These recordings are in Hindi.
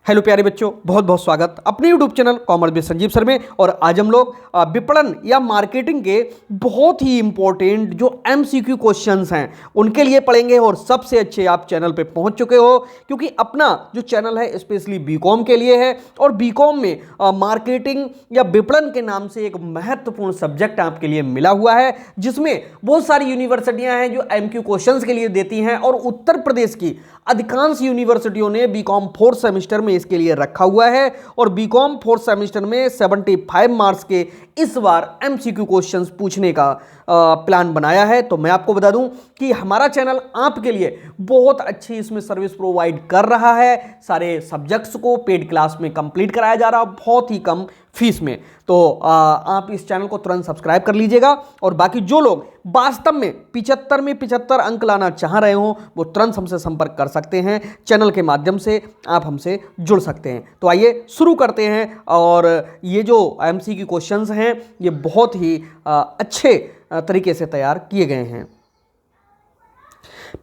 हेलो प्यारे बच्चों, बहुत बहुत स्वागत अपने YouTube channel commerce with Sanjeev sir में। और आज हम लोग विपणन या मार्केटिंग के बहुत ही इंपॉर्टेंट जो एमसीक्यू क्वेश्चंस हैं उनके लिए पढ़ेंगे। और सबसे अच्छे आप चैनल पे पहुंच चुके हो, क्योंकि अपना जो चैनल है स्पेशली बीकॉम के लिए है। और बीकॉम में मार्केटिंग या विपणन के नाम से एक महत्वपूर्ण सब्जेक्ट आपके लिए मिला हुआ है, जिसमें बहुत सारी यूनिवर्सिटियां हैं जो एमक्यू क्वेश्चंस के लिए देती हैं। और उत्तर प्रदेश की अधिकांश यूनिवर्सिटियों ने बीकॉम फोर्थ सेमेस्टर में इसके लिए रखा हुआ है। और बीकॉम फोर्थ सेमेस्टर में 75 मार्क्स के इस बार एमसीक्यू क्वेश्चंस पूछने का प्लान बनाया है। तो मैं आपको बता दूं कि हमारा चैनल आपके लिए बहुत अच्छी इसमें सर्विस प्रोवाइड कर रहा है। सारे सब्जेक्ट्स को पेड क्लास में कंप्लीट कराया जा रहा है, बहुत ही कम फीस में। तो आप इस चैनल को तुरंत सब्सक्राइब कर लीजिएगा। और बाकी जो लोग वास्तव में 75 में 75 अंक लाना चाह रहे हो वो तुरंत हमसे संपर्क कर सकते हैं। चैनल के माध्यम से आप हमसे जुड़ सकते हैं। तो आइए शुरू करते हैं। और ये जो एमसीक्यू क्वेश्चंस हैं ये बहुत ही अच्छे तरीके से तैयार किए गए हैं।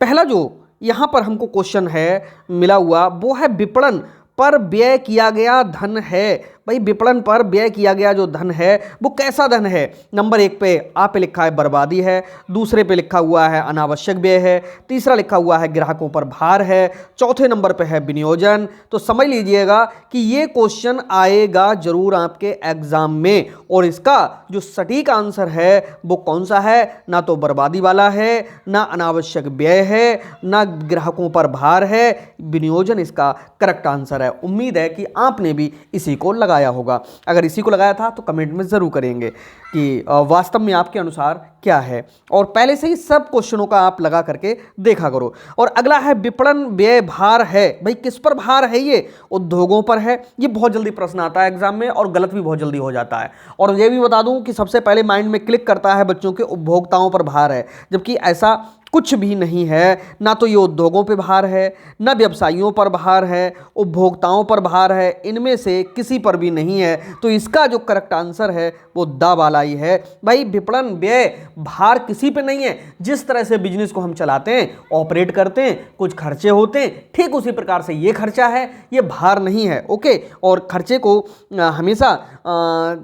पहला जो यहां पर हमको क्वेश्चन है मिला हुआ वो है विपणन पर व्यय किया गया धन है। भाई विपणन पर व्यय किया गया जो धन है वो कैसा धन है। नंबर 1 पे आप पे लिखा है बर्बादी है, दूसरे पे लिखा हुआ है अनावश्यक व्यय है, तीसरा लिखा हुआ है ग्राहकों पर भार है, चौथे नंबर पे है विनियोजन। तो समझ लीजिएगा कि ये क्वेश्चन आएगा जरूर आपके एग्जाम में। और इसका जो सटीक आंसर है वो कौन सा है, ना तो बर्बादी वाला है, ना अनावश्यक व्यय है, ना ग्राहकों पर भार है, विनियोजन इसका करेक्ट आंसर है। उम्मीद है कि आपने भी इसी को लगाया होगा। अगर इसी को लगाया था तो कमेंट में जरूर करेंगे कि वास्तव में आपके अनुसार क्या है। और पहले से ही सब क्वेश्चनों का आप लगा करके देखा करो। और अगला है विपणन व्यय भार है। भाई किस पर भार है, ये उद्योगों पर है। ये बहुत जल्दी प्रश्न आता है एग्जाम में और गलत भी बहुत जल्दी हो जाता है। और ये भी बता दूं कि सबसे पहले माइंड में क्लिक करता है बच्चों के उपभोक्ताओं पर भार है, जबकि ऐसा कुछ भी नहीं है। ना तो ये उद्योगों पे भार है, ना व्यवसायियों पर भार है, उपभोक्ताओं पर भार है, इनमें से किसी पर भी नहीं है। तो इसका जो करेक्ट आंसर है वो दा वाला ही है। भाई विपणन व्यय भार किसी पे नहीं है। जिस तरह से बिजनेस को हम चलाते हैं, ऑपरेट करते हैं, कुछ खर्चे होते हैं, ठीक उसी प्रकार से ये खर्चा है, ये भार नहीं है। ओके। और खर्चे को हमेशा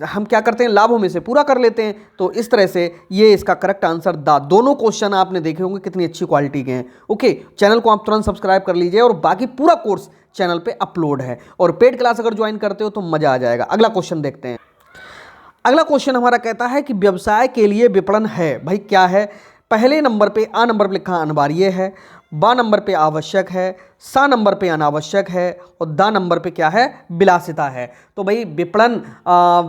हम क्या करते हैं, लाभों में से पूरा कर लेते हैं। तो इस तरह से ये इसका करेक्ट आंसर दा। दोनों क्वेश्चन आपने देखे होंगे कितनी अच्छी क्वालिटी के हैं। ओके। चैनल को आप तुरंत सब्सक्राइब कर लीजिए। और बाकी पूरा कोर्स चैनल पे अपलोड है। और पेड क्लास अगर ज्वाइन करते हो तो मजा आ जाएगा। अगला क्वेश्चन देखते हैं। अगला क्वेश्चन हमारा कहता है कि व्यवसाय के लिए विपणन है। भाई क्या है। पहले नंबर पे आ नंबर पे लिखा अनिवार्य है, बा नंबर पे आवश्यक है, सा नंबर पे अनावश्यक है, और दा नंबर पे क्या है, विलासिता है। तो भाई विपणन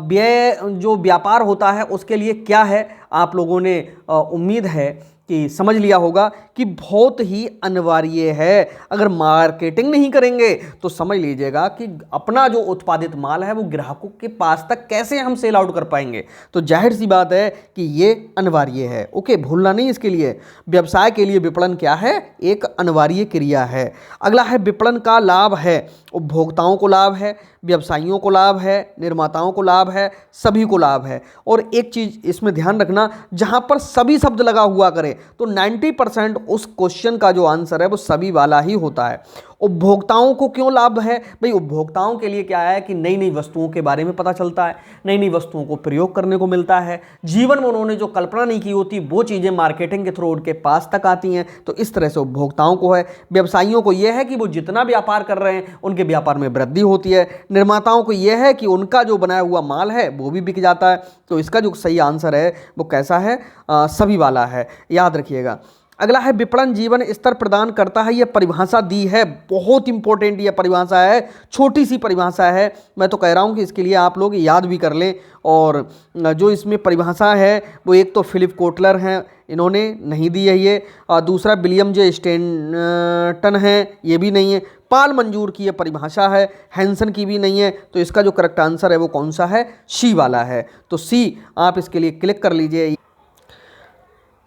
व्यय जो व्यापार होता है उसके लिए क्या है, आप लोगों ने उम्मीद है कि समझ लिया होगा कि बहुत ही अनिवार्य है। अगर मार्केटिंग नहीं करेंगे तो समझ लीजिएगा कि अपना जो उत्पादित माल है वो ग्राहकों के पास तक कैसे हम सेल आउट कर पाएंगे। तो जाहिर सी बात है कि ये अनिवार्य है। ओके, भूलना नहीं इसके लिए। व्यवसाय के लिए विपणन क्या है, एक अनिवार्य क्रिया है। अगला है विपणन का लाभ है। उपभोक्ताओं को लाभ है, व्यवसायियों को लाभ है, निर्माताओं को लाभ है, सभी को लाभ है। और एक चीज इसमें ध्यान रखना, जहां पर सभी शब्द लगा हुआ करे तो 90% उस क्वेश्चन का जो आंसर है वो सभी वाला ही होता है। उपभोक्ताओं को क्यों लाभ है। भाई उपभोक्ताओं के लिए क्या है कि नई नई वस्तुओं के बारे में पता चलता है, नई नई वस्तुओं को प्रयोग करने को मिलता है। जीवन में उन्होंने जो कल्पना नहीं की होती वो चीज़ें मार्केटिंग के थ्रू उनके पास तक आती हैं। तो इस तरह से उपभोक्ताओं को है। व्यवसायियों को यह है कि वो जितना व्यापार कर रहे हैं उनके व्यापार में वृद्धि होती है। निर्माताओं को यह है कि उनका जो बनाया हुआ माल है वो भी बिक जाता है। तो इसका जो सही आंसर है वो कैसा है, सभी वाला है, याद रखिएगा। अगला है विपणन जीवन स्तर प्रदान करता है। यह परिभाषा दी है, बहुत इंपॉर्टेंट यह परिभाषा है। छोटी सी परिभाषा है, मैं तो कह रहा हूं कि इसके लिए आप लोग याद भी कर लें। और जो इसमें परिभाषा है वो एक तो फिलिप कोटलर हैं, इन्होंने नहीं दी है ये। दूसरा विलियम जे स्टैंटन है, ये भी नहीं है। पाल मंजूर की यह परिभाषा है, हैंसन की भी नहीं है। तो इसका जो करेक्ट आंसर है वो कौन सा है, सी वाला है। तो सी आप इसके लिए क्लिक कर लीजिए।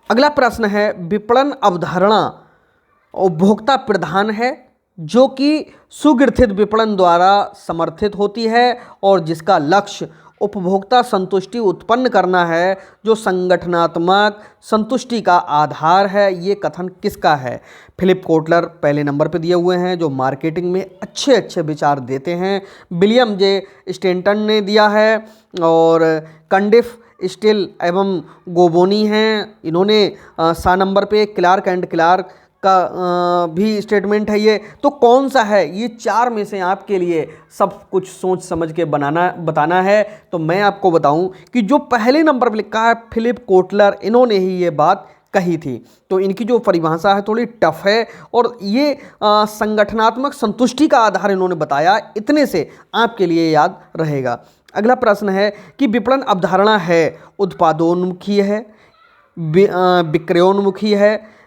अगला प्रश्न है विपणन अवधारणा उपभोक्ता प्रधान है, जो कि सुगठित विपणन द्वारा समर्थित होती है और जिसका लक्ष्य उपभोक्ता संतुष्टि उत्पन्न करना है जो संगठनात्मक संतुष्टि का आधार है, ये कथन किसका है? फिलिप कोटलर पहले नंबर पे दिए हुए हैं जो मार्केटिंग में अच्छे अच्छे विचार देते हैं। विलियम जे स्टेंटन ने दिया है और कंडिफ, स्टिल एवं गोबोनी हैं, इन्होंने 7 नंबर पे क्लार्क एंड क्लार्क का भी स्टेटमेंट है ये। तो कौन सा है? ये 4 में से आपके लिए सब कुछ सोच समझ के बताना है। तो मैं आपको बताऊं कि जो पहले नंबर पर लिखा है फिलिप कोटलर, इन्होंने ही ये बात कही थी। तो इनकी जो परिभाषा है थोड़ी टफ है और ये संगठनात्मक संतुष्टि का आधार इन्होंने बताया, इतने से आपके लिए याद रहेगा। अगला प्रश्न है कि विपणन अवधारणा है उत्पादोन्मुखी है, विक्रयोन्मुखी है,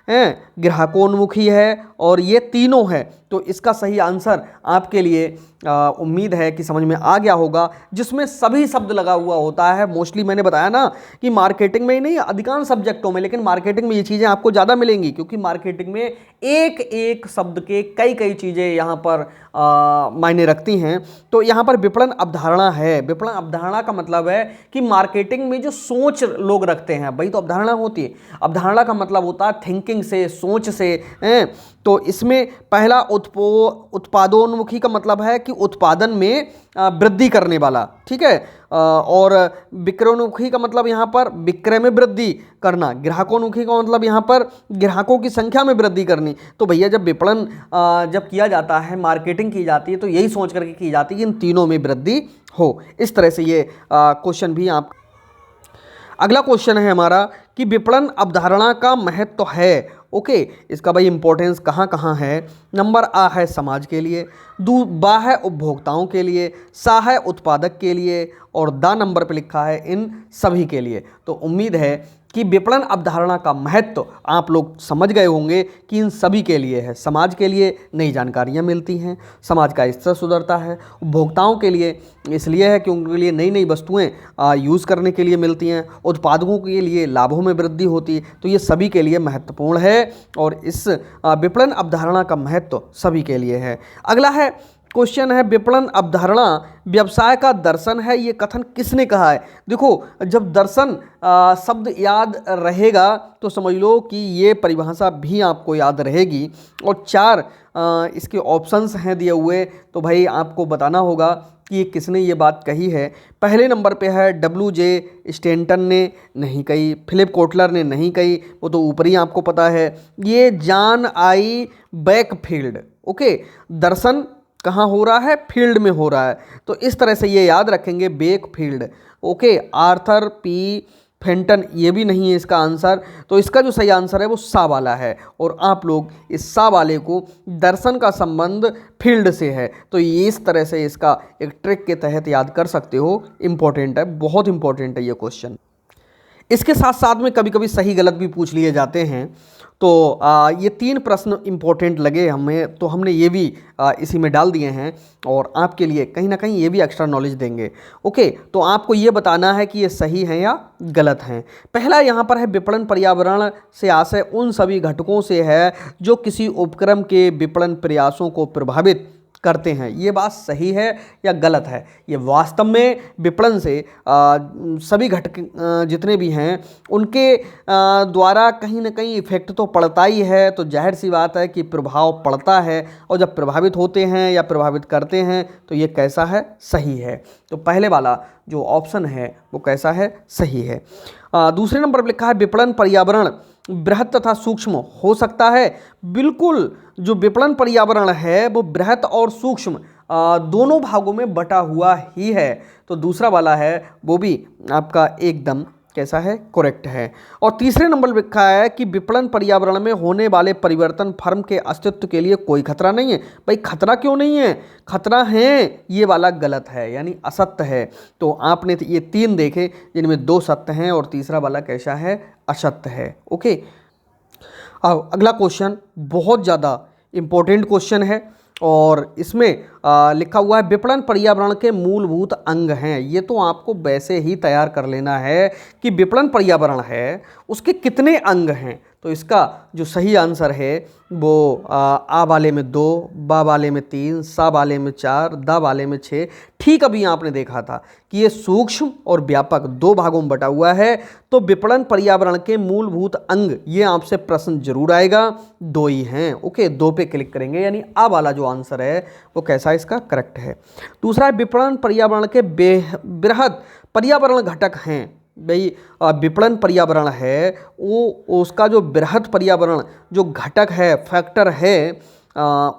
ग्राहकोन्मुखी है और ये तीनों है। तो इसका सही आंसर आपके लिए उम्मीद है कि समझ में आ गया होगा, जिसमें सभी शब्द लगा हुआ होता है। मोस्टली मैंने बताया ना कि मार्केटिंग में ही नहीं, अधिकांश सब्जेक्टों में, लेकिन मार्केटिंग में ये चीज़ें आपको ज़्यादा मिलेंगी क्योंकि मार्केटिंग में एक एक शब्द के कई कई चीज़ें यहाँ पर मायने रखती हैं। तो यहाँ पर विपणन अवधारणा है। विपणन अवधारणा का मतलब है कि मार्केटिंग में जो सोच लोग रखते हैं वही तो अवधारणा होती है। अवधारणा का मतलब होता है थिंकिंग से, सोच से। तो इसमें पहला उत्पादोन्मुखी का मतलब है कि उत्पादन में वृद्धि करने वाला, ठीक है। और विक्रयोन्मुखी का मतलब यहाँ पर विक्रय में वृद्धि करना। ग्राहकोन्मुखी का मतलब यहाँ पर ग्राहकों की संख्या में वृद्धि करनी। तो भैया जब विपणन जब किया जाता है, मार्केटिंग की जाती है, तो यही सोच करके की जाती है कि इन तीनों में वृद्धि हो। इस तरह से ये क्वेश्चन भी आप। अगला क्वेश्चन है हमारा कि विपणन अवधारणा का महत्व है। ओके, इसका भाई इंपॉर्टेंस कहाँ कहाँ है? नंबर आ है समाज के लिए, बा है उपभोक्ताओं के लिए, सा है उत्पादक के लिए और दा नंबर पे लिखा है इन सभी के लिए। तो उम्मीद है कि विपणन अवधारणा का महत्व आप लोग समझ गए होंगे कि इन सभी के लिए है। समाज के लिए नई जानकारियाँ मिलती हैं, समाज का स्तर सुधरता है। उपभोक्ताओं के लिए इसलिए है कि उनके लिए नई नई वस्तुएं यूज़ करने के लिए मिलती हैं। उत्पादकों के लिए लाभों में वृद्धि होती है। तो ये सभी के लिए महत्वपूर्ण है और इस विपणन अवधारणा का महत्व सभी के लिए है। अगला है क्वेश्चन है विपणन अवधारणा व्यवसाय का दर्शन है, ये कथन किसने कहा है? देखो, जब दर्शन शब्द याद रहेगा तो समझ लो कि ये परिभाषा भी आपको याद रहेगी। और 4 इसके ऑप्शंस हैं दिए हुए, तो भाई आपको बताना होगा कि ये किसने ये बात कही है। पहले नंबर पे है WJ स्टेंटन ने नहीं कही, फिलिप कोटलर ने नहीं कही, वो तो ऊपर ही आपको पता है। ये जॉन आई बैकफील्ड। ओके, दर्शन कहाँ हो रहा है? फील्ड में हो रहा है। तो इस तरह से ये याद रखेंगे, बैकफील्ड। ओके, आर्थर पी फेंटन ये भी नहीं है इसका आंसर। तो इसका जो सही आंसर है वो सा वाला है और आप लोग इस सा वाले को दर्शन का संबंध फील्ड से है, तो ये इस तरह से इसका एक ट्रिक के तहत याद कर सकते हो। इम्पोर्टेंट है, बहुत इंपॉर्टेंट है ये क्वेश्चन। इसके साथ साथ में कभी कभी सही गलत भी पूछ लिए जाते हैं। तो ये 3 प्रश्न इम्पोर्टेंट लगे हमें, तो हमने ये भी इसी में डाल दिए हैं और आपके लिए कहीं ना कहीं ये भी एक्स्ट्रा नॉलेज देंगे। ओके, तो आपको ये बताना है कि ये सही है या गलत हैं। पहला यहाँ पर है विपणन पर्यावरण से आशय उन सभी घटकों से है जो किसी उपक्रम के विपणन प्रयासों को प्रभावित करते हैं। ये बात सही है या गलत है? ये वास्तव में विपणन से सभी घटक जितने भी हैं उनके द्वारा कहीं ना कहीं इफेक्ट तो पड़ता ही है। तो जाहिर सी बात है कि प्रभाव पड़ता है और जब प्रभावित होते हैं या प्रभावित करते हैं तो ये कैसा है? सही है। तो पहले वाला जो ऑप्शन है वो कैसा है? सही है। दूसरे नंबर पर लिखा है विपणन पर्यावरण बृहत तथा सूक्ष्म हो सकता है। बिल्कुल, जो विपणन पर्यावरण है वो बृहत और सूक्ष्म दोनों भागों में बटा हुआ ही है। तो दूसरा वाला है वो भी आपका एकदम कैसा है? करेक्ट है। और तीसरे नंबर पर लिखा है कि विपणन पर्यावरण में होने वाले परिवर्तन फर्म के अस्तित्व के लिए कोई खतरा नहीं है। भाई खतरा क्यों नहीं है? खतरा है, ये वाला गलत है, यानी असत्य है। तो आपने ये 3 देखे जिनमें 2 सत्य हैं और तीसरा वाला कैसा है? असत्य है। ओके, अब अगला क्वेश्चन बहुत ज़्यादा इम्पोर्टेंट क्वेश्चन है और इसमें लिखा हुआ है विपणन पर्यावरण के मूलभूत अंग हैं। ये तो आपको वैसे ही तैयार कर लेना है कि विपणन पर्यावरण है उसके कितने अंग हैं। तो इसका जो सही आंसर है वो आ वाले में 2, बा वाले में 3, सा वाले में 4, दा वाले में 6। ठीक अभी आपने देखा था कि ये सूक्ष्म और व्यापक 2 भागों में बटा हुआ है। तो विपणन पर्यावरण के मूलभूत अंग, ये आपसे प्रश्न जरूर आएगा, 2 ही हैं। ओके, 2 पे क्लिक करेंगे, यानी आ वाला जो आंसर है वो कैसा इसका करेक्ट है। दूसरा है विपणन पर्यावरण के बृहद पर्यावरण घटक हैं। भाई विपणन पर्यावरण है वो उसका जो बृहद पर्यावरण जो घटक है, फैक्टर है,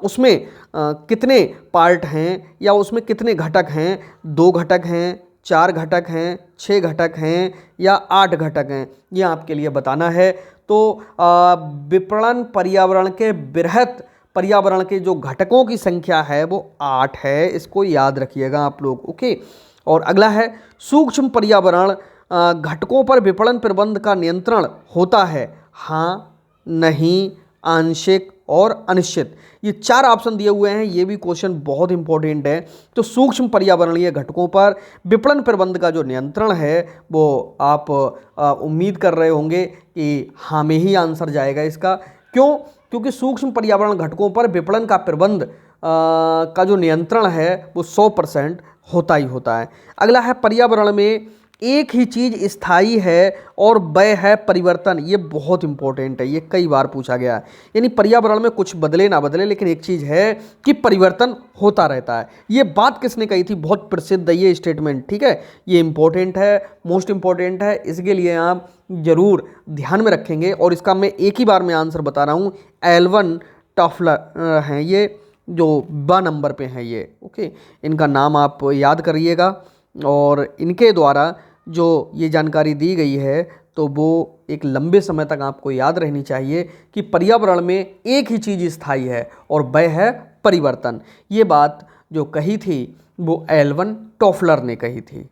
उसमें कितने पार्ट हैं या उसमें कितने घटक हैं? 2 घटक हैं, 4 घटक हैं, 6 घटक हैं या 8 घटक हैं, ये आपके लिए बताना है। तो विपणन पर्यावरण के बृहद पर्यावरण के जो घटकों की संख्या है वो 8 है, इसको याद रखिएगा आप लोग। ओके, और अगला है सूक्ष्म पर्यावरण घटकों पर विपणन प्रबंध का नियंत्रण होता है। हाँ, नहीं, आंशिक और अनिश्चित, ये 4 ऑप्शन दिए हुए हैं। ये भी क्वेश्चन बहुत इंपॉर्टेंट है। तो सूक्ष्म पर्यावरणीय घटकों पर विपणन प्रबंध का जो नियंत्रण है वो आप उम्मीद कर रहे होंगे कि हाँ में ही आंसर जाएगा इसका। क्यों? क्योंकि सूक्ष्म पर्यावरण घटकों पर विपणन का प्रबंध का जो नियंत्रण है वो 100% होता ही होता है। अगला है पर्यावरण में एक ही चीज स्थायी है और वह है परिवर्तन। ये बहुत इंपॉर्टेंट है, ये कई बार पूछा गया है। यानी पर्यावरण में कुछ बदले ना बदले, लेकिन एक चीज है कि परिवर्तन होता रहता है। ये बात किसने कही थी? बहुत प्रसिद्ध है ये स्टेटमेंट, ठीक है। ये इंपॉर्टेंट है, मोस्ट इंपॉर्टेंट है, इसके लिए आप जरूर ध्यान में रखेंगे। और इसका मैं एक ही बार में आंसर बता रहा हूँ, एल्वन टॉफलर हैं ये, जो ब नंबर पे हैं ये। ओके, इनका नाम आप याद करिएगा और इनके द्वारा जो ये जानकारी दी गई है तो वो एक लंबे समय तक आपको याद रहनी चाहिए कि पर्यावरण में एक ही चीज़ स्थायी है और वह है परिवर्तन। ये बात जो कही थी वो एल्वन टॉफलर ने कही थी।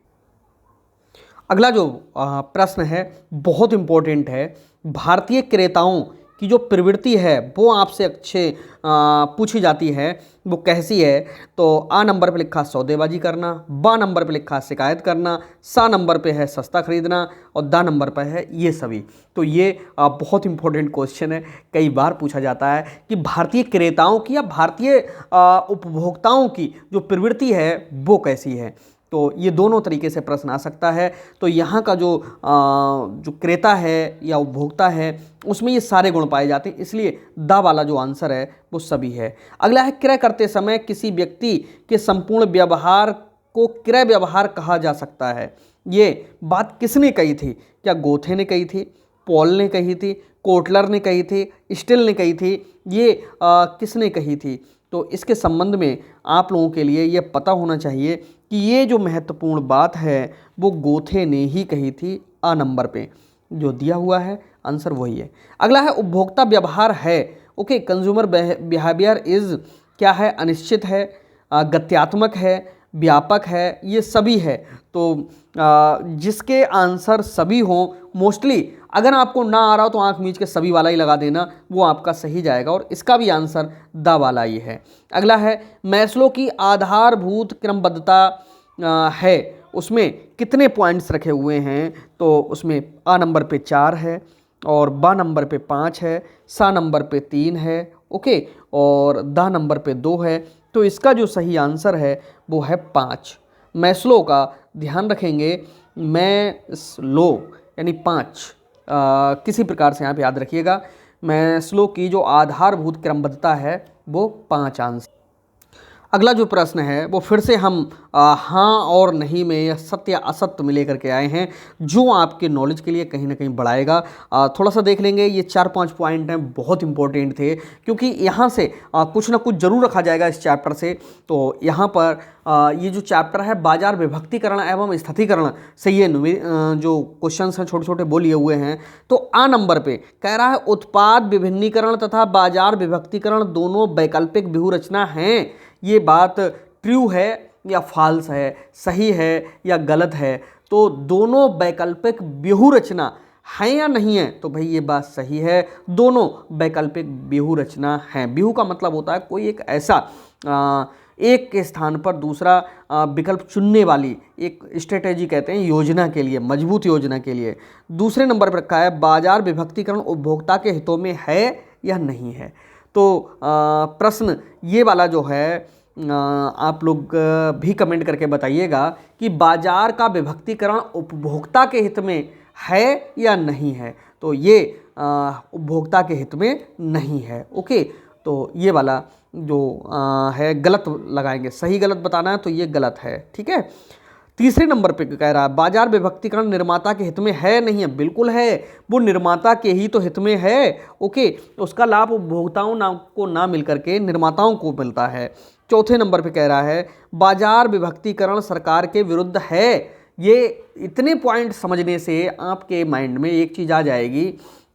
अगला जो प्रश्न है बहुत इम्पोर्टेंट है। भारतीय क्रेताओं की जो प्रवृत्ति है वो आपसे अच्छे पूछी जाती है, वो कैसी है? तो आ नंबर पे लिखा सौदेबाजी करना, बा नंबर पे लिखा शिकायत करना, सा नंबर पे है सस्ता खरीदना और दा नंबर पे है ये सभी। तो ये बहुत इंपॉर्टेंट क्वेश्चन है, कई बार पूछा जाता है कि भारतीय क्रेताओं की या भारतीय उपभोक्ताओं की जो प्रवृत्ति है वो कैसी है। तो ये दोनों तरीके से प्रश्न आ सकता है। तो यहाँ का जो क्रेता है या उपभोक्ता है उसमें ये सारे गुण पाए जाते हैं, इसलिए दा वाला जो आंसर है वो सभी है। अगला है क्रय करते समय किसी व्यक्ति के संपूर्ण व्यवहार को क्रय व्यवहार कहा जा सकता है। ये बात किसने कही थी? क्या गोथे ने कही थी, पॉल ने कही थी, कोटलर ने कही थी, स्टिल ने कही थी? ये किसने कही थी? तो इसके संबंध में आप लोगों के लिए ये पता होना चाहिए कि ये जो महत्वपूर्ण बात है वो गोथे ने ही कही थी। आ नंबर पे जो दिया हुआ है आंसर वही है। अगला है उपभोक्ता व्यवहार है। ओके, कंज्यूमर बिहेवियर इज क्या है? अनिश्चित है, गत्यात्मक है, व्यापक है, ये सभी है। तो जिसके आंसर सभी हों, मोस्टली अगर आपको ना आ रहा हो तो आंख मीच के सभी वाला ही लगा देना, वो आपका सही जाएगा और इसका भी आंसर दा वाला ही है। अगला है मैस्लो की आधारभूत क्रमबद्धता है, उसमें कितने पॉइंट्स रखे हुए हैं? तो उसमें आ नंबर पे 4 है और बा नंबर पे 5 है, सा नंबर पे 3 है, ओके, और दा नंबर पे 2 है। तो इसका जो सही आंसर है वो है 5। मैस्लो का ध्यान रखेंगे, मैस्लो यानी 5 किसी प्रकार से यहाँ पे याद रखिएगा। मैस्लो की जो आधारभूत क्रमबद्धता है वो 5 आंसर। अगला जो प्रश्न है वो फिर से हम हाँ और नहीं में या सत्य असत्य में लेकर के आए हैं, जो आपके नॉलेज के लिए कहीं ना कहीं बढ़ाएगा। थोड़ा सा देख लेंगे, ये 4-5 पॉइंट हैं, बहुत इंपॉर्टेंट थे क्योंकि यहाँ से कुछ ना कुछ जरूर रखा जाएगा इस चैप्टर से। तो यहाँ पर ये जो चैप्टर है बाजार विभक्तिकरण एवं स्थितीकरण से ये जो क्वेश्चंस हैं छोटे छोटे वो लिए हुए हैं। तो आ नंबर पे कह रहा है उत्पाद विभिन्नीकरण तथा बाजार विभक्तिकरण दोनों वैकल्पिक व्यूहरचना हैं। ये बात ट्रू है या फॉल्स है, सही है या गलत है? तो दोनों वैकल्पिक व्यूहरचना है या नहीं है? तो भाई ये बात सही है, दोनों वैकल्पिक व्यूहरचना है। व्यूह का मतलब होता है कोई एक ऐसा एक के स्थान पर दूसरा विकल्प चुनने वाली एक स्ट्रेटेजी कहते हैं योजना के लिए, मजबूत योजना के लिए। दूसरे नंबर पर रखा है बाजार विभक्तिकरण उपभोक्ता के हितों में है या नहीं है। तो प्रश्न ये वाला जो है आप लोग भी कमेंट करके बताइएगा कि बाजार का विभक्तिकरण उपभोक्ता के हित में है या नहीं है। तो ये उपभोक्ता के हित में नहीं है। ओके, तो ये वाला जो है गलत लगाएंगे, सही गलत बताना है तो ये गलत है। ठीक है। तीसरे नंबर पे कह रहा है बाजार विभक्तिकरण निर्माता के हित में है नहीं है। बिल्कुल है, वो निर्माता के ही तो हित में है। ओके, उसका लाभ उपभोक्ताओं को ना मिल करके निर्माताओं को मिलता है। चौथे नंबर पे कह रहा है बाजार विभक्तिकरण सरकार के विरुद्ध है। ये इतने पॉइंट समझने से आपके माइंड में एक चीज़ आ जाएगी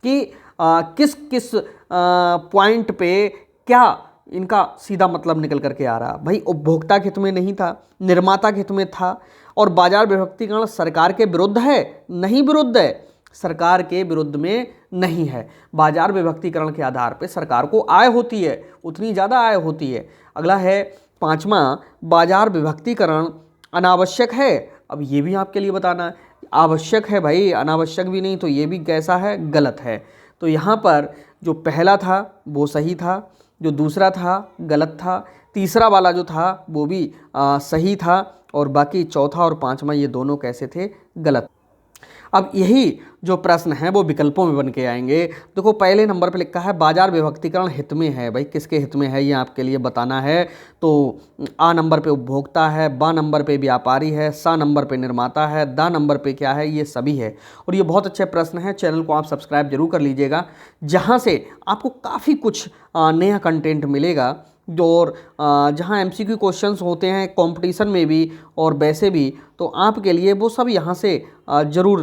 कि किस किस पॉइंट पे क्या इनका सीधा मतलब निकल करके आ रहा। भाई उपभोक्ता के हित में नहीं था, निर्माता के हित में था। और बाजार विभक्तिकरण सरकार के विरुद्ध है, नहीं विरुद्ध है, सरकार के विरुद्ध में नहीं है। बाजार विभक्तिकरण के आधार पर सरकार को आय होती है, उतनी ज़्यादा आय होती है। अगला है पांचवा, बाजार विभक्तिकरण अनावश्यक है। अब ये भी आपके लिए बताना है, आवश्यक है भाई, अनावश्यक भी नहीं। तो ये भी कैसा है, गलत है। तो यहाँ पर जो पहला था वो सही था, जो दूसरा था गलत था, तीसरा वाला जो था वो भी सही था, और बाकी चौथा और पांचवा ये दोनों कैसे थे, गलत। अब यही जो प्रश्न है वो विकल्पों में बन के आएंगे। देखो पहले नंबर पे लिखा है बाजार विभक्तिकरण हित में है। भाई किसके हित में है ये आपके लिए बताना है। तो आ नंबर पे उपभोक्ता है, बा नंबर पे व्यापारी है, सा नंबर पे निर्माता है, दा नंबर पे क्या है, ये सभी है। और ये बहुत अच्छे प्रश्न है, चैनल को आप सब्सक्राइब जरूर कर लीजिएगा, जहाँ से आपको काफ़ी कुछ नया कंटेंट मिलेगा। और जहाँ एमसीक्यू क्वेश्चंस होते हैं कंपटीशन में भी और वैसे भी, तो आपके लिए वो सब यहाँ से ज़रूर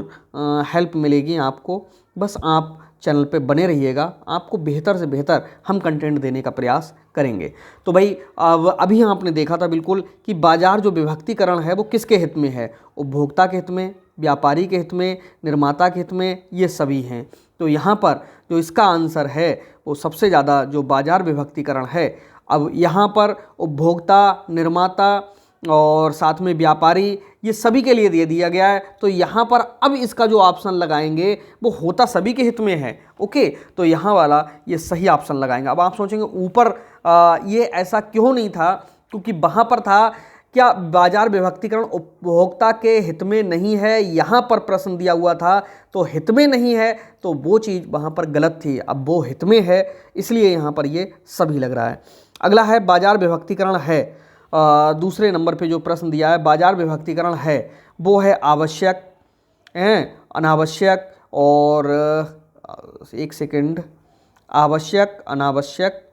हेल्प मिलेगी आपको। बस आप चैनल पे बने रहिएगा, आपको बेहतर से बेहतर हम कंटेंट देने का प्रयास करेंगे। तो भाई अभी आपने देखा था बिल्कुल कि बाजार जो विभक्तिकरण है वो किसके हित में है, उपभोक्ता के हित में, व्यापारी के हित में, निर्माता के हित में, ये सभी हैं। तो यहाँ पर जो इसका आंसर है वो सबसे ज़्यादा जो बाजार विभक्तिकरण है, अब यहाँ पर उपभोक्ता, निर्माता और साथ में व्यापारी, ये सभी के लिए दे दिया गया है। तो यहाँ पर अब इसका जो ऑप्शन लगाएंगे वो होता सभी के हित में है। ओके, तो यहाँ वाला ये सही ऑप्शन लगाएंगे। अब आप सोचेंगे ऊपर ये ऐसा क्यों नहीं था, क्योंकि वहाँ पर था क्या बाजार विभक्तिकरण उपभोक्ता के हित में नहीं है, यहाँ पर प्रश्न दिया हुआ था तो हित में नहीं है, तो वो चीज़ वहाँ पर गलत थी। अब वो हित में है, इसलिए यहाँ पर ये सभी लग रहा है। अगला है बाजार विभक्तिकरण है। दूसरे नंबर पे जो प्रश्न दिया है बाजार विभक्तिकरण है, वो है आवश्यक, अनावश्यक और एक सेकंड, आवश्यक, अनावश्यक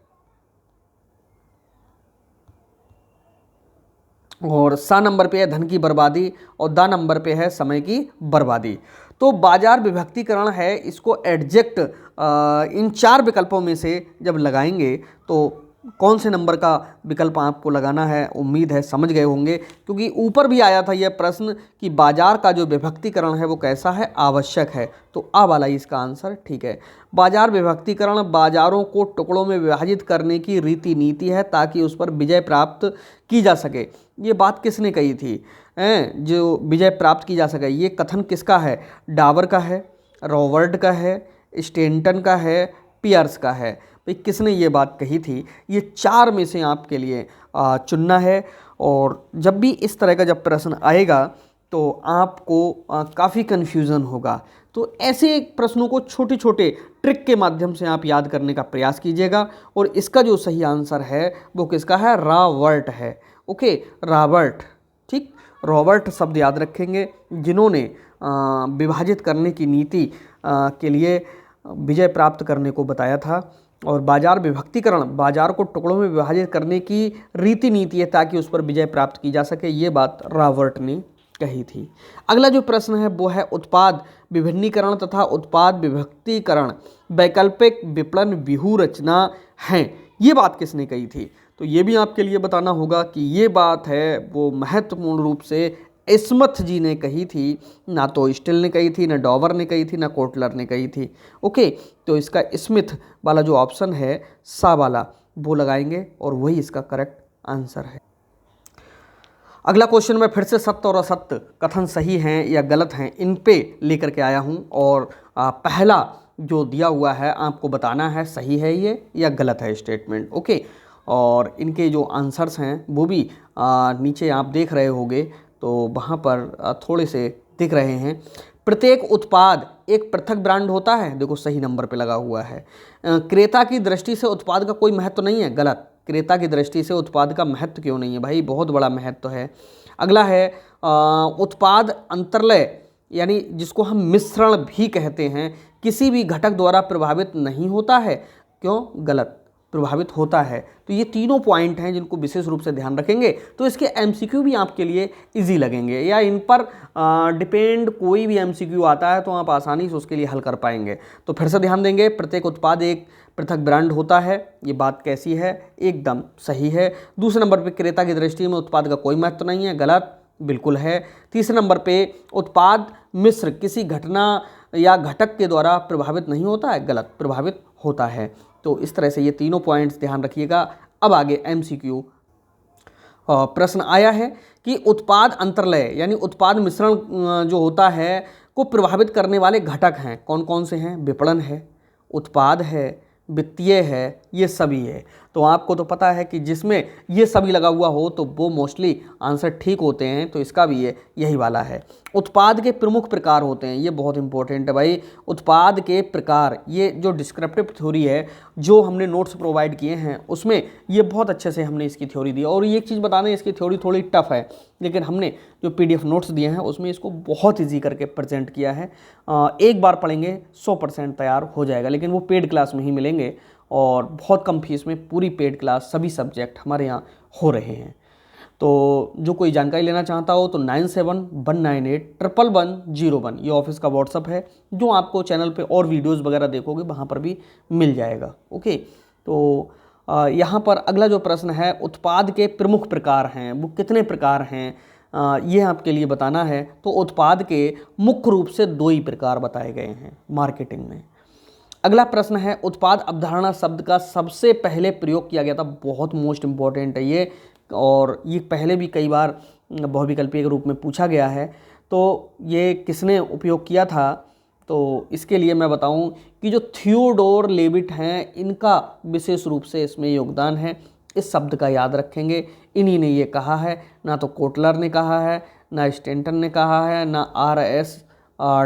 और सा नंबर पे है धन की बर्बादी और दा नंबर पे है समय की बर्बादी। तो बाजार विभक्तिकरण है, इसको एडजेक्ट इन चार विकल्पों में से जब लगाएंगे तो कौन से नंबर का विकल्प आपको लगाना है, उम्मीद है समझ गए होंगे, क्योंकि ऊपर भी आया था यह प्रश्न कि बाजार का जो विभक्तिकरण है वो कैसा है, आवश्यक है। तो आ वाला इसका आंसर ठीक है। बाजार विभक्तिकरण बाजारों को टुकड़ों में विभाजित करने की रीति नीति है ताकि उस पर विजय प्राप्त की जा सके। ये बात किसने कही थी, जो विजय प्राप्त की जा सके, ये कथन किसका है, डाबर का है, रॉबर्ट का है, स्टेंटन का है, पियर्स का है। भाई किसने ये बात कही थी, ये चार में से आपके लिए चुनना है। और जब भी इस तरह का जब प्रश्न आएगा तो आपको काफ़ी कन्फ्यूज़न होगा। तो ऐसे प्रश्नों को छोटे छोटे ट्रिक के माध्यम से आप याद करने का प्रयास कीजिएगा। और इसका जो सही आंसर है वो किसका है, रॉबर्ट है। ओके, रॉबर्ट, ठीक, रॉबर्ट शब्द याद रखेंगे, जिन्होंने विभाजित करने की नीति के लिए विजय प्राप्त करने को बताया था। और बाजार विभक्तिकरण बाजार को टुकड़ों में विभाजित करने की रीति नीति है ताकि उस पर विजय प्राप्त की जा सके, ये बात रॉबर्ट ने कही थी। अगला जो प्रश्न है वो है उत्पाद विभिन्नीकरण तथा उत्पाद विभक्तिकरण वैकल्पिक विपणन व्यूह रचना है। ये बात किसने कही थी, तो ये भी आपके लिए बताना होगा कि ये बात है वो महत्वपूर्ण रूप से स्मिथ जी ने कही थी, ना तो स्टिल ने कही थी, ना डॉबर ने कही थी, ना कोटलर ने कही थी। ओके, तो इसका स्मिथ वाला जो ऑप्शन है सा वाला वो लगाएंगे और वही इसका करेक्ट आंसर है। अगला क्वेश्चन मैं फिर से सत्य और असत्य कथन सही हैं या गलत हैं इन पे लेकर के आया हूं और पहला जो दिया हुआ है आपको बताना है सही है ये या गलत है स्टेटमेंट। ओके, और इनके जो आंसर्स हैं वो भी नीचे आप देख रहे होंगे, तो वहाँ पर थोड़े से दिख रहे हैं। प्रत्येक उत्पाद एक पृथक ब्रांड होता है, देखो सही नंबर पे लगा हुआ है। क्रेता की दृष्टि से उत्पाद का कोई महत्व नहीं है, गलत। क्रेता की दृष्टि से उत्पाद का महत्व क्यों नहीं है भाई, बहुत बड़ा महत्व है। अगला है उत्पाद अंतर्लय यानी जिसको हम मिश्रण भी कहते हैं किसी भी घटक द्वारा प्रभावित नहीं होता है, क्यों, गलत, प्रभावित होता है। तो ये तीनों पॉइंट हैं जिनको विशेष रूप से ध्यान रखेंगे तो इसके एमसीक्यू भी आपके लिए इजी लगेंगे, या इन पर डिपेंड कोई भी एमसीक्यू आता है तो आप आसानी से उसके लिए हल कर पाएंगे। तो फिर से ध्यान देंगे, प्रत्येक उत्पाद एक पृथक ब्रांड होता है, ये बात कैसी है, एकदम सही है। दूसरे नंबर पे क्रेता की दृष्टि में उत्पाद का कोई महत्व नहीं है, गलत, बिल्कुल है। तीसरे नंबर पे उत्पाद मिश्र किसी घटना या घटक के द्वारा प्रभावित नहीं होता है, गलत, प्रभावित होता है। तो इस तरह से ये तीनों पॉइंट्स ध्यान रखिएगा। अब आगे एमसीक्यू प्रश्न आया है कि उत्पाद अंतर्लय यानी उत्पाद मिश्रण जो होता है को प्रभावित करने वाले घटक हैं, कौन कौन से हैं, विपणन है, उत्पाद है, वित्तीय है, ये सभी है। तो आपको तो पता है कि जिसमें ये सभी लगा हुआ हो तो वो मोस्टली आंसर ठीक होते हैं, तो इसका भी ये यही वाला है। उत्पाद के प्रमुख प्रकार होते हैं, ये बहुत इंपॉर्टेंट है भाई। उत्पाद के प्रकार, ये जो डिस्क्रिप्टिव थ्योरी है जो हमने नोट्स प्रोवाइड किए हैं उसमें ये बहुत अच्छे से हमने इसकी थ्योरी दी। और ये एक चीज़ बताना, इसकी थ्योरी थोड़ी टफ है लेकिन हमने जो PDF नोट्स दिए हैं उसमें इसको बहुत ईजी करके प्रेजेंट किया है। एक बार पढ़ेंगे 100% तैयार हो जाएगा, लेकिन वो पेड क्लास में ही मिलेंगे और बहुत कम फीस में पूरी पेड क्लास सभी सब्जेक्ट हमारे यहाँ हो रहे हैं। तो जो कोई जानकारी लेना चाहता हो तो 9719981101 ये ऑफिस का व्हाट्सअप है, जो आपको चैनल पे और वीडियोस वगैरह देखोगे वहाँ पर भी मिल जाएगा। ओके, तो यहाँ पर अगला जो प्रश्न है, उत्पाद के प्रमुख प्रकार हैं, वो कितने प्रकार हैं, ये आपके लिए बताना है। तो उत्पाद के मुख्य रूप से 2 ही प्रकार बताए गए हैं मार्केटिंग में। अगला प्रश्न है, उत्पाद अवधारणा शब्द का सबसे पहले प्रयोग किया गया था, बहुत मोस्ट इंपॉर्टेंट है ये, और ये पहले भी कई बार बहुविकल्पीय के रूप में पूछा गया है। तो ये किसने उपयोग किया था, तो इसके लिए मैं बताऊं कि जो थियोडोर लेविट हैं इनका विशेष रूप से इसमें योगदान है। इस शब्द का याद रखेंगे, इन्हीं ने ये कहा है, ना तो कोटलर ने कहा है, ना स्टेंटन ने कहा है, ना RS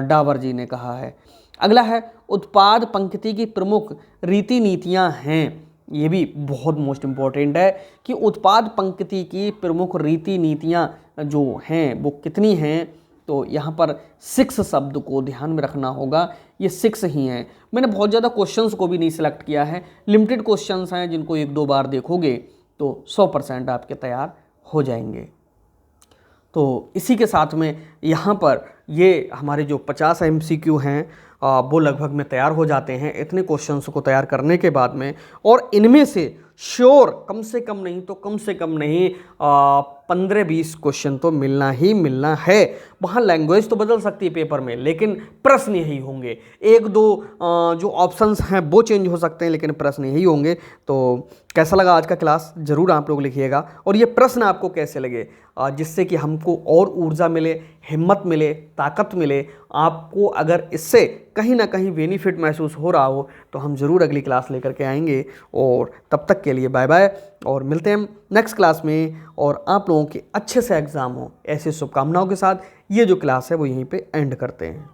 डावर जी ने कहा है। अगला है, उत्पाद पंक्ति की प्रमुख रीति नीतियाँ हैं, ये भी बहुत मोस्ट इम्पॉर्टेंट है कि उत्पाद पंक्ति की प्रमुख रीति नीतियाँ जो हैं वो कितनी हैं। तो यहाँ पर 6 शब्द को ध्यान में रखना होगा, ये 6 ही हैं। मैंने बहुत ज़्यादा क्वेश्चंस को भी नहीं सिलेक्ट किया है, लिमिटेड क्वेश्चंस हैं जिनको 1-2 बार देखोगे तो 100% आपके तैयार हो जाएंगे। तो इसी के साथ में यहाँ पर ये हमारे जो 50 MCQ हैं वो लगभग में तैयार हो जाते हैं इतने क्वेश्चंस को तैयार करने के बाद में। और इनमें से श्योर कम से कम नहीं तो कम से कम नहीं 15-20 क्वेश्चन तो मिलना ही मिलना है। वहाँ लैंग्वेज तो बदल सकती है पेपर में, लेकिन प्रश्न यही होंगे। 1-2 जो ऑप्शंस हैं वो चेंज हो सकते हैं, लेकिन प्रश्न यही होंगे। तो कैसा लगा आज का क्लास ज़रूर आप लोग लिखिएगा, और ये प्रश्न आपको कैसे लगे, जिससे कि हमको और ऊर्जा मिले, हिम्मत मिले, ताकत मिले। आपको अगर इससे कहीं ना कहीं बेनिफिट महसूस हो रहा हो तो हम ज़रूर अगली क्लास लेकर के आएंगे। और तब तक के लिए बाय बाय, और मिलते हैं नेक्स्ट क्लास में। और आप लोगों के अच्छे से एग्ज़ाम हो, ऐसे शुभकामनाओं के साथ ये जो क्लास है वो यहीं पे एंड करते हैं।